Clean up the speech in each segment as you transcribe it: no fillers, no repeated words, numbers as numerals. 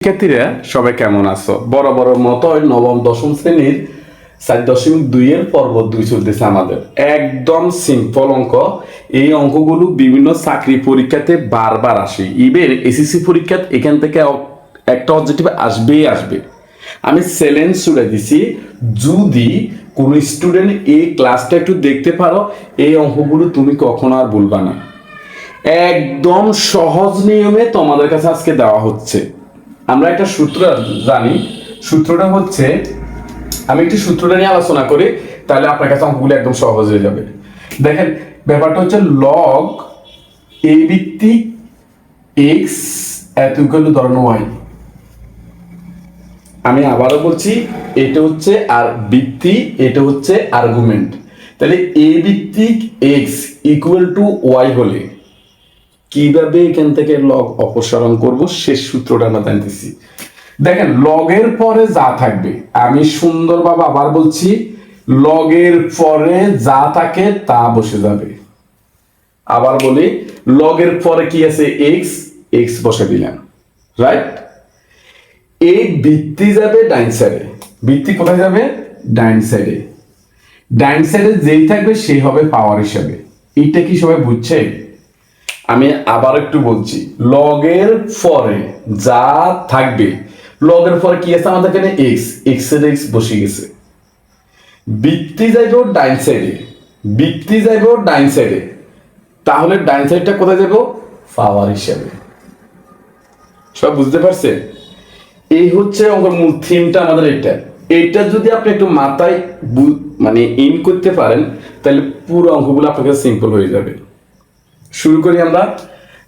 শিক্ষার্থীরা সবাই কেমন আছো? বরাবর মতো নবম দশম শ্রেণীর 4.2 এর পর্ব 2 চলতেছে আমাদের। একদম সিম্পল অঙ্ক। এই অঙ্কগুলো বিভিন্ন চাকরি পরীক্ষাতে বারবার আসে। ইভেন এসএসসি পরীক্ষাতে এখান থেকে একটা অবজেক্টিভ আসবেই আসবে। আমি চ্যালেঞ্জ ছুড়ে দিছি, যদি কোনো স্টুডেন্ট এই ক্লাসটা একটু দেখতে পারো, এই অঙ্কগুলো তুমি কখনো আর ভুলবা না। একদম সহজ নিয়মে তোমাদের কাছে আজকে দেওয়া হচ্ছে। আমরা একটা সূত্র জানি, সূত্রটা হচ্ছে, আমি একটু সূত্রটা নিয়ে আলোচনা করি, তাহলে আপনার কাছে অঙ্কগুলো একদম সহজ হয়ে যাবে। দেখেন, ব্যাপারটা হচ্ছে লগ এ ভিত্তিক এক্স এত ইকুয়াল টু ধরুন ওয়াই। আমি আবারও বলছি, এটা হচ্ছে আর ভিত্তি, এটা হচ্ছে আর্গুমেন্ট। তাহলে এ ভিত্তিক এক্স ইকুয়াল টু ওয়াই হলে কিভাবে এখান থেকে লগ অপসারণ করব শেষ সূত্রটা আমরা জানতেছি। দেখেন, লগের পরে যা থাকবে, আমি সুন্দরভাবে আবার বলছি, লগের পরে যা থাকে তা বসে যাবে। আবার বলি, লগের পরে কি আছে? এক্স, এক্স বসে দিলাম, রাইট? এই ভিত্তি যাবে ডাইন সাইডে। ভিত্তি কোথায় যাবে? ডাইন সাইডে। ডাইন সাইডে যেই থাকবে সেই হবে পাওয়ার হিসাবে। এইটা কি সবাই বুঝছে? আমি আবার একটু বলছি, লগের পরে যা থাকবে, লগের পরে কি আছে আমাদের এখানে? এক্স, এক্স এর এক্স বসে গেছে। ভিত্তি যাইব ডাইন সাইডে, ভিত্তি যাইব ডাইন সাইডে, তাহলে ডাইন সাইডটা কোথায় যাব? পাওয়ার হিসাবে। সব বুঝতে পারছে? এই হচ্ছে অঙ্কের মূল থিমটা আমাদের। এটা এইটা যদি আপনি একটু মাথায় মানে ইন করতে পারেন, তাহলে পুরো অঙ্কগুলো আপনার কাছে সিম্পল হয়ে যাবে। শুরু করি আমরা।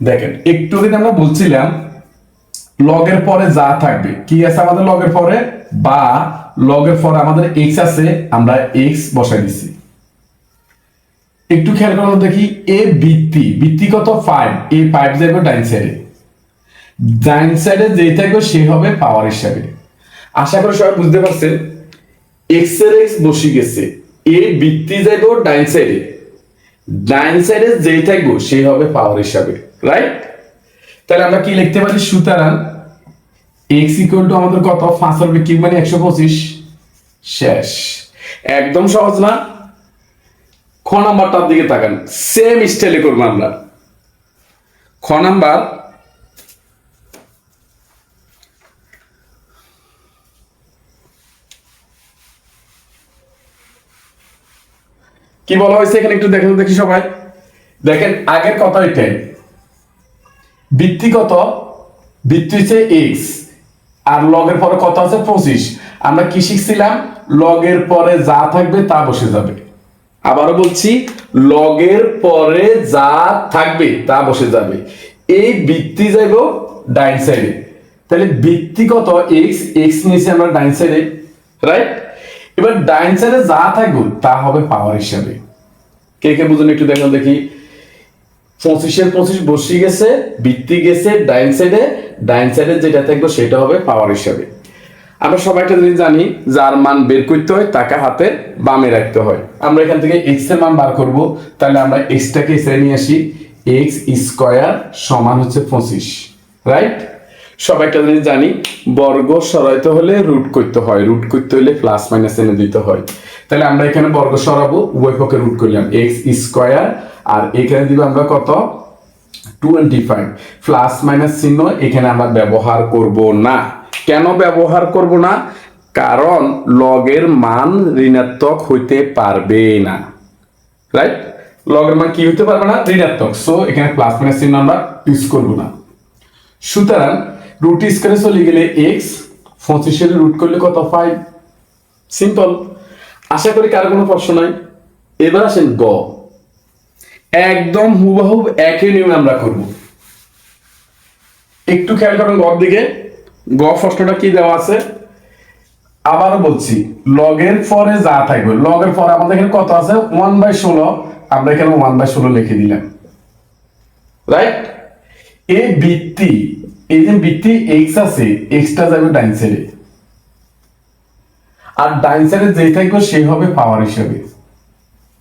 দেখেন, একটু আগে আমরা বলছিলাম লগের পরে যা থাকবে, কি আছে আমাদের লগের পরে? বা লগের পরে আমাদের এক্স আছে, আমরা এক্স বসাই দিছি। একটু খেয়াল করো, দেখি এ ভিত্তি, ভিত্তি কত? 5। এই 5 যাবে ডাইন সাইডে, ডাইন সাইডে যেই থাকবে সে হবে পাওয়ার হিসাবে। আশা করি সবাই বুঝতে পারছে। এক্স এর এক্স বসে গেছে, এ ভিত্তি যাইব ডাইন সাইডে, ডাইন সাইডে যেই থাকবো সেই হবে পাওয়ার হিসাবে, রাইট? তাহলে আমরা কি লিখতে পারি? সুতরাং x ইকুয়াল টু আমাদের কত? 5 হবে কিউব মানে 125। শেষ। একদম সহজ না? খ নাম্বারটার দিকে তাকান, সেম স্টাইলে করবো আমরা। খ নাম্বার, কি বলা হয়েছে এখানে একটু দেখেন, দেখি সবাই। দেখেন, আগের কথা এটাই। ভিত্তি কত? ভিত্তি হচ্ছে এক্স, আর লগের পরে কত আছে? 25। আমরা কি শিখছিলাম? লগের পরে যা থাকবে তা বসে যাবে। আবারও বলছি, লগের পরে যা থাকবে তা বসে যাবে। এই ভিত্তি যাইব ডাইন সাইডে, তাহলে ভিত্তি কত? এক্স, এক্স নিয়েছি আমরা ডাইন সাইডে, রাইট? এবার ডাইন সাইডে যা থাকবে তা হবে পাওয়ার হিসাবে। কে কে বুঝুন একটু দেখুন, দেখি। 25 এর 25 বসে গেছে, ভিত্তি গেছে ডাইন সাইডে, ডাইন সাইডে যেটা থাকবে সেটা হবে পাওয়ার হিসাবে। আমরা সবাই একটা জিনিস জানি, যার মান বের করতে হয় তাকে হাতে বামে রাখতে হয়। আমরা এখান থেকে এক্স এর মান বার করব, তাহলে আমরা এক্সটাকে এসে নিয়ে আসি। এক্স স্কয়ার সমান হচ্ছে 25, রাইট? সবাই একটা জিনিস জানি, বর্গ সরাইতে হলে রুট করতে হয়, রুট করতে হলে প্লাস মাইনাস এনে দিতে হয়। তাহলে আমরা এখানে বর্গ সরাবো, উভয় পক্ষে রুট করলাম, এক্স স্কয়ার, আর এখানে দিব আমরা কত? 25। প্লাস মাইনাস চিহ্ন এখানে আমরা ব্যবহার করব না। কেন ব্যবহার করব না? কারণ লগের মান ঋণাত্মক হইতে পারবে না, রাইট? লগের মান কি হইতে পারবে না? ঋণাত্মক। সো এখানে প্লাস মাইনাস চিহ্ন আমরা ইউজ করব না। সুতরাং রুট স্কয়ারে চলে গেলে এক্স, 25 এর রুট করলে কত? 5। সিম্পল। আশা করি কারো কোনো প্রশ্ন নাই। এবার আসেন গ। একদম হুবহু একই নিয়মে আমরা করব। একটু খেয়াল করেন গর দিকে। গ প্রশ্নটা কি দেওয়া আছে? আবারও বলছি, লগের পরে যা থাকবে, লগের পরে আমাদের এখানে কত আছে? 1/16। আমরা এখানে 1/16 লিখে দিলাম, রাইট? এই ভিত্তি, এই যে ভিত্তি এক্স আছে, এক্সটা যাবে ডাইন সাইডে, আর ডাইন সাইডে যেই থাকবে সেই হবে পাওয়ার হিসাবে।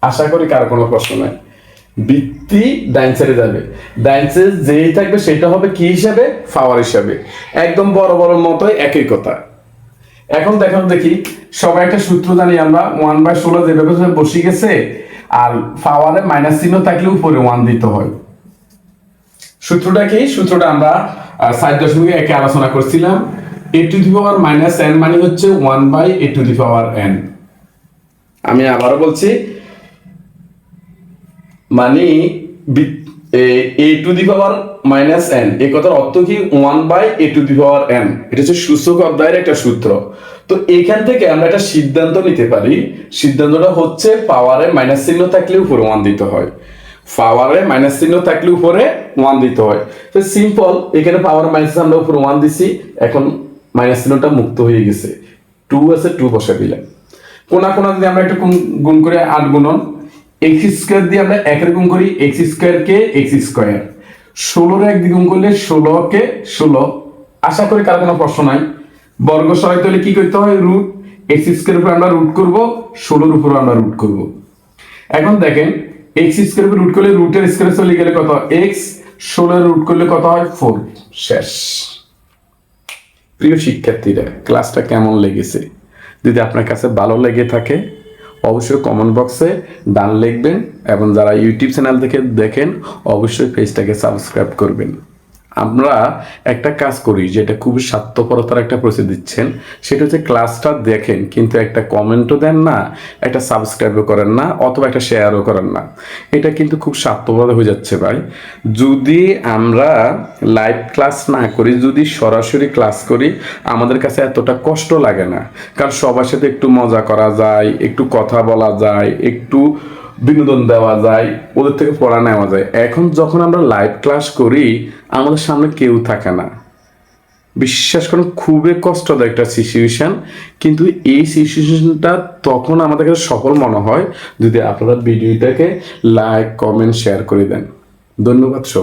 আশা করি কারো কোনো প্রশ্ন নাই। বৃত্তি ডাইন সাইডে যাবে, ডাইন সাইডে যেই থাকবে সেটা হবে কি হিসাবে, পাওয়ার হিসাবে। একদম বড় বড় মতোই একই কথা। এখন দেখি সবাই একটা সূত্র জানি আমরা, 1/16 যেভাবে বসে গেছে, আর পাওয়ারে মাইনাস চিহ্ন থাকলে উপরে 1 দিতে হয়। সূত্রটা কি? সূত্রটা আমরা 7.1 আলোচনা করছিলাম। a to the power minus n মানে হচ্ছে 1/a to the power n। আমি আবারও বলছি, মানে a to the power minus n, এই কথার অর্থ কি 1/a to the power n। এটা হচ্ছে সূচক অধ্যায়ের একটা সূত্র। তো এখান থেকে আমরা একটা সিদ্ধান্ত নিতে পারি, সিদ্ধান্তটা হচ্ছে পাওয়ারে মাইনাস চিহ্ন থাকলে উপরে 1 দিতে হয়, পাওয়ারে মাইনাস চিহ্ন থাকলে উপরে 1 দিতে হয়। তো সিম্পল, এখানে পাওয়ার মাইনাস আমরা উপরে 1 দিছি, এখন মাইনাস চিহ্নটা মুক্ত হয়ে গেছে, 2 আছে, 2 বসে দিলাম। কোনা যদি আমরা একটু গুণ করে 8 গুণন এক্স স্কোয়ার দিয়ে আমরা 1 এর গুণ করি, এক্স স্কোয়ার কে এক্স স্কোয়ার, 16 1 দিয়ে গুণ করলে 16 কে 16। আশা করি কার কোনো প্রশ্ন নাই। বর্গ সহায়তা হলে কি করতে হয়, রুট, এক্স স্কোয়ার উপর আমরা রুট করব, 16 উপর আমরা রুট করব। এখন দেখেন এক্স স্কোয়ার উপর রুট করলে রুটের স্কোয়ার চলে গেলে কত, এক্স, 16 রুট করলে কত হয়, 4। শেষ। প্রিয় শিক্ষার্থীরা, ক্লাসটা কেমন লেগেছে? যদি আপনার কাছে ভালো লেগে থাকে অবশ্যই কমেন্ট বক্সে ডান লিখবেন, এবং যারা ইউটিউব চ্যানেল থেকে দেখেন অবশ্যই পেজটাকে সাবস্ক্রাইব করবেন। আমরা একটা কাজ করি যেটা খুব স্বার্থপরতার একটা পরিচয় দিচ্ছেন, সেটা হচ্ছে ক্লাসটা দেখেন কিন্তু একটা কমেন্টও দেন না, একটা সাবস্ক্রাইবও করেন না, অথবা একটা শেয়ারও করেন না। এটা কিন্তু খুব স্বার্থপরতা হয়ে যাচ্ছে ভাই। যদি আমরা লাইভ ক্লাস না করি, যদি সরাসরি ক্লাস করি, আমাদের কাছে এতটা কষ্ট লাগে না, কারণ সবার সাথে একটু মজা করা যায়, একটু কথা বলা যায়, একটু বিনোদন দেওয়া যায়, ওদের থেকে পড়া নেওয়া যায়। এখন যখন আমরা লাইভ ক্লাস করি আমাদের সামনে কেউ থাকে না, বিশ্বাস করুন খুবই কষ্টদায়ক একটা সিচুয়েশন। কিন্তু এই সিচুয়েশনটা তখন আমাদের কাছে সফল মনে হয় যদি আপনারা ভিডিওটাকে লাইক, কমেন্ট, শেয়ার করে দেন। ধন্যবাদ সব।